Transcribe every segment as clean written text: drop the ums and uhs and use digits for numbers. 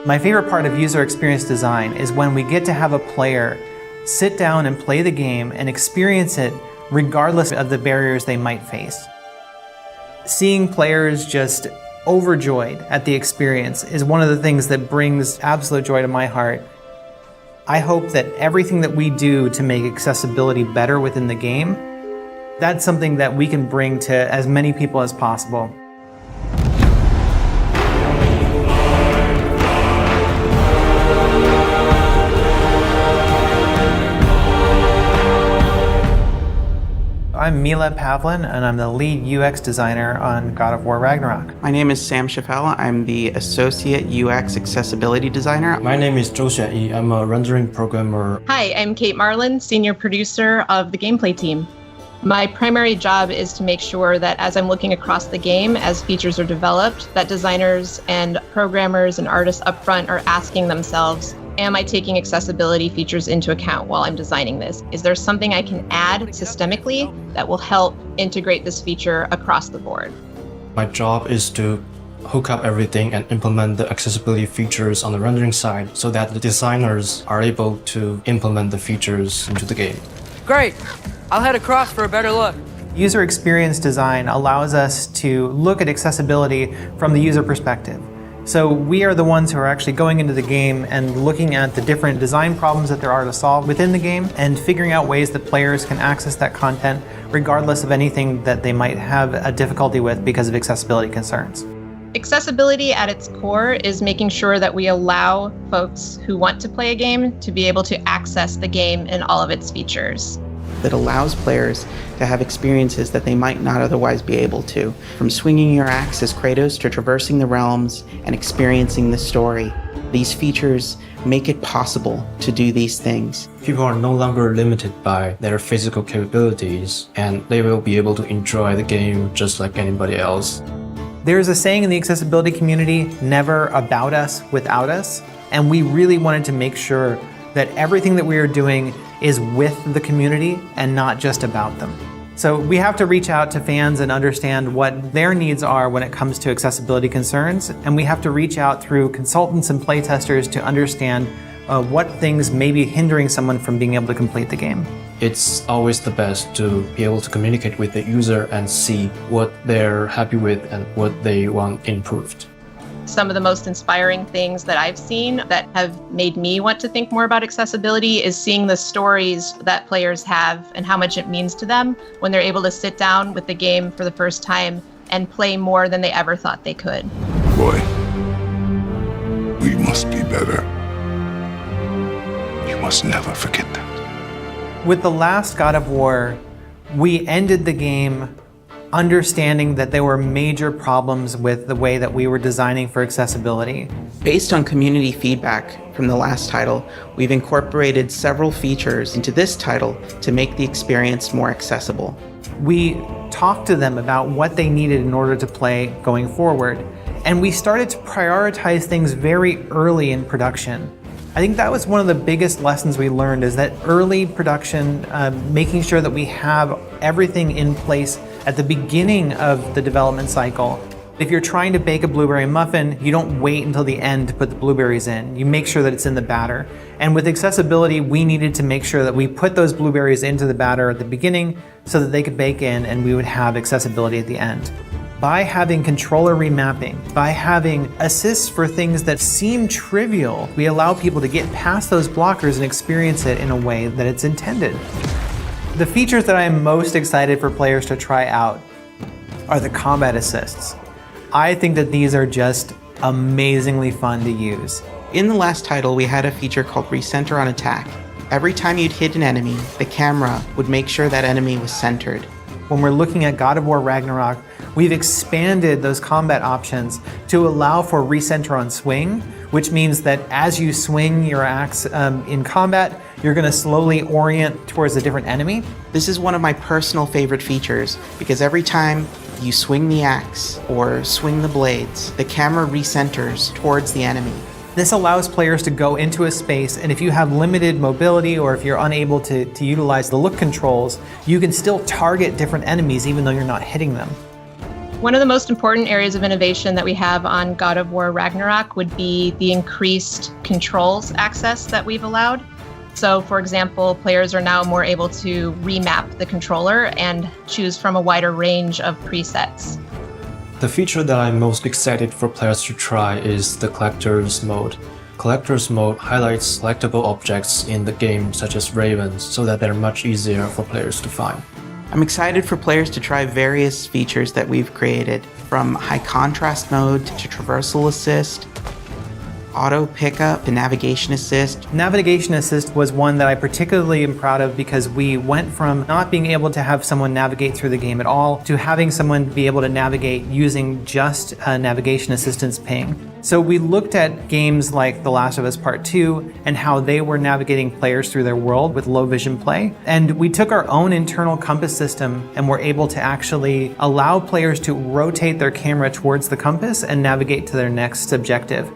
My favorite part of user experience design is when we get to have a player sit down and play the game and experience it regardless of the barriers they might face. Seeing players just overjoyed at the experience is one of the things that brings absolute joy to my heart. I hope that everything that we do to make accessibility better within the game, that's something that we can bring to as many people as possible. I'm Mila Pavlin, and I'm the lead UX designer on God of War Ragnarök. My name is Sam Chaffel. I'm the associate UX accessibility designer. My name is Zhou Xuanyi. I'm a rendering programmer. Hi, I'm Kate Marlin, senior producer of the gameplay team. My primary job is to make sure that as I'm looking across the game, as features are developed, that designers and programmers and artists upfront are asking themselves, am I taking accessibility features into account while I'm designing this? Is there something I can add systemically that will help integrate this feature across the board? My job is to hook up everything and implement the accessibility features on the rendering side so that the designers are able to implement the features into the game. Great! I'll head across for a better look. User experience design allows us to look at accessibility from the user perspective. So we are the ones who are actually going into the game and looking at the different design problems that there are to solve within the game and figuring out ways that players can access that content regardless of anything that they might have a difficulty with because of accessibility concerns. Accessibility at its core is making sure that we allow folks who want to play a game to be able to access the game and all of its features. That allows players to have experiences that they might not otherwise be able to. From swinging your axe as Kratos to traversing the realms and experiencing the story. These features make it possible to do these things. People are no longer limited by their physical capabilities, and they will be able to enjoy the game just like anybody else. There's a saying in the accessibility community, never about us without us, and we really wanted to make sure that everything that we are doing is with the community and not just about them. So we have to reach out to fans and understand what their needs are when it comes to accessibility concerns, and we have to reach out through consultants and playtesters to understand what things may be hindering someone from being able to complete the game. It's always the best to be able to communicate with the user and see what they're happy with and what they want improved. Some of the most inspiring things that I've seen that have made me want to think more about accessibility is seeing the stories that players have and how much it means to them when they're able to sit down with the game for the first time and play more than they ever thought they could. Boy, we must be better. You must never forget that. With the last God of War, we ended the game understanding that there were major problems with the way that we were designing for accessibility. Based on community feedback from the last title, we've incorporated several features into this title to make the experience more accessible. We talked to them about what they needed in order to play going forward, and we started to prioritize things very early in production. I think that was one of the biggest lessons we learned, is that early production, making sure that we have everything in place at the beginning of the development cycle. If you're trying to bake a blueberry muffin, you don't wait until the end to put the blueberries in. You make sure that it's in the batter. And with accessibility, we needed to make sure that we put those blueberries into the batter at the beginning so that they could bake in and we would have accessibility at the end. By having controller remapping, by having assists for things that seem trivial, we allow people to get past those blockers and experience it in a way that it's intended. The features that I am most excited for players to try out are the combat assists. I think that these are just amazingly fun to use. In the last title, we had a feature called Recenter on Attack. Every time you'd hit an enemy, the camera would make sure that enemy was centered. When we're looking at God of War Ragnarök, we've expanded those combat options to allow for recenter on swing, which means that as you swing your axe in combat, you're going to slowly orient towards a different enemy. This is one of my personal favorite features because every time you swing the axe or swing the blades, the camera recenters towards the enemy. This allows players to go into a space, and if you have limited mobility or if you're unable to utilize the look controls, you can still target different enemies even though you're not hitting them. One of the most important areas of innovation that we have on God of War Ragnarök would be the increased controls access that we've allowed. So, for example, players are now more able to remap the controller and choose from a wider range of presets. The feature that I'm most excited for players to try is the Collector's Mode. Collector's Mode highlights collectible objects in the game, such as ravens, so that they're much easier for players to find. I'm excited for players to try various features that we've created, from high contrast mode to traversal assist, auto pickup to navigation assist. Navigation assist was one that I particularly am proud of because we went from not being able to have someone navigate through the game at all to having someone be able to navigate using just a navigation assistance ping. So we looked at games like The Last of Us Part 2 and how they were navigating players through their world with low vision play. And we took our own internal compass system and were able to actually allow players to rotate their camera towards the compass and navigate to their next objective.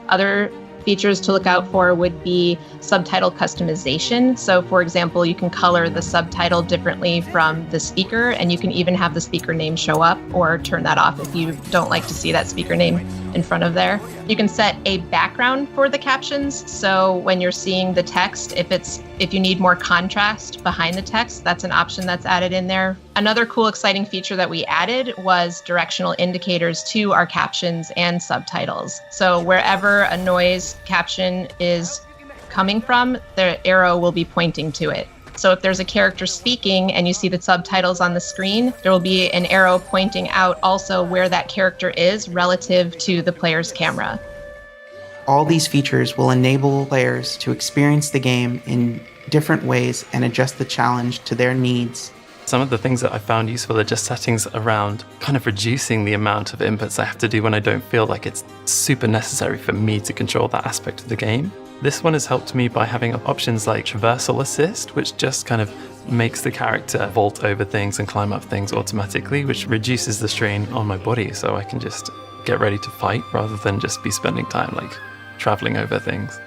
Other features to look out for would be subtitle customization. So, for example, you can color the subtitle differently from the speaker, and you can even have the speaker name show up or turn that off if you don't like to see that speaker name in front of there. You can set a background for the captions. So when you're seeing the text, if you need more contrast behind the text, that's an option that's added in there. Another cool, exciting feature that we added was directional indicators to our captions and subtitles. So wherever a noise caption is coming from, the arrow will be pointing to it. So if there's a character speaking and you see the subtitles on the screen, there will be an arrow pointing out also where that character is relative to the player's camera. All these features will enable players to experience the game in different ways and adjust the challenge to their needs. Some of the things that I found useful are just settings around kind of reducing the amount of inputs I have to do when I don't feel like it's super necessary for me to control that aspect of the game. This one has helped me by having options like traversal assist, which just kind of makes the character vault over things and climb up things automatically, which reduces the strain on my body so I can just get ready to fight rather than just be spending time like traveling over things.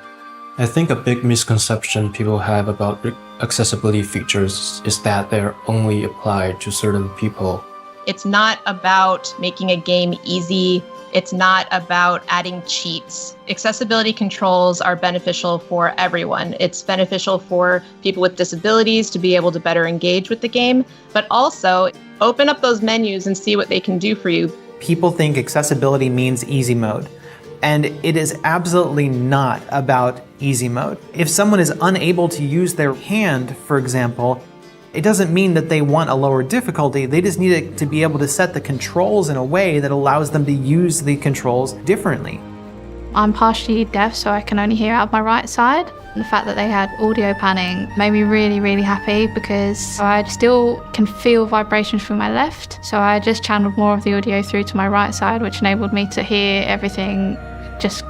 I think a big misconception people have about accessibility features is that they're only applied to certain people. It's not about making a game easy. It's not about adding cheats. Accessibility controls are beneficial for everyone. It's beneficial for people with disabilities to be able to better engage with the game, but also open up those menus and see what they can do for you. People think accessibility means easy mode, and it is absolutely not about easy mode. If someone is unable to use their hand, for example, it doesn't mean that they want a lower difficulty. They just need to be able to set the controls in a way that allows them to use the controls differently. I'm partially deaf, so I can only hear out of my right side. The fact that they had audio panning made me really, really happy because I still can feel vibrations from my left. So I just channeled more of the audio through to my right side, which enabled me to hear everything just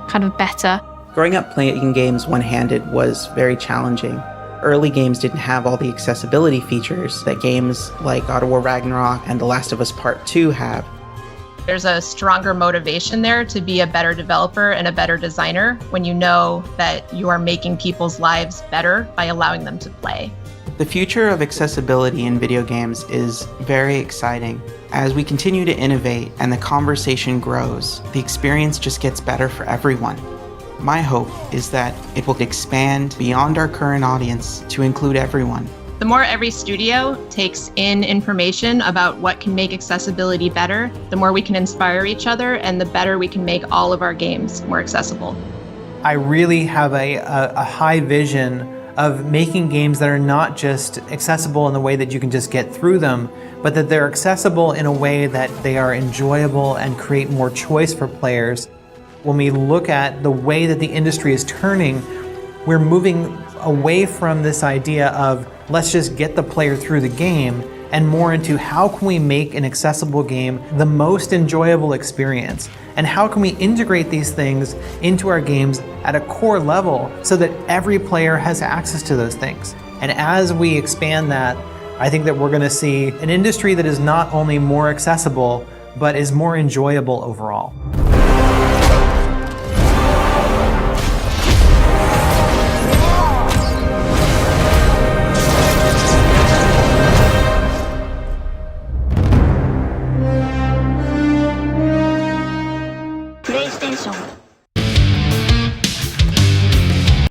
kind of better. Growing up playing games one-handed was very challenging. Early games didn't have all the accessibility features that games like God of War Ragnarök and The Last of Us Part 2 have. There's a stronger motivation there to be a better developer and a better designer when you know that you are making people's lives better by allowing them to play. The future of accessibility in video games is very exciting. As we continue to innovate and the conversation grows, the experience just gets better for everyone. My hope is that it will expand beyond our current audience to include everyone. The more every studio takes in information about what can make accessibility better, the more we can inspire each other and the better we can make all of our games more accessible. I really have a high vision of making games that are not just accessible in the way that you can just get through them, but that they're accessible in a way that they are enjoyable and create more choice for players. When we look at the way that the industry is turning, we're moving away from this idea of let's just get the player through the game and more into how can we make an accessible game the most enjoyable experience, and how can we integrate these things into our games at a core level so that every player has access to those things. And as we expand that, I think that we're going to see an industry that is not only more accessible, but is more enjoyable overall.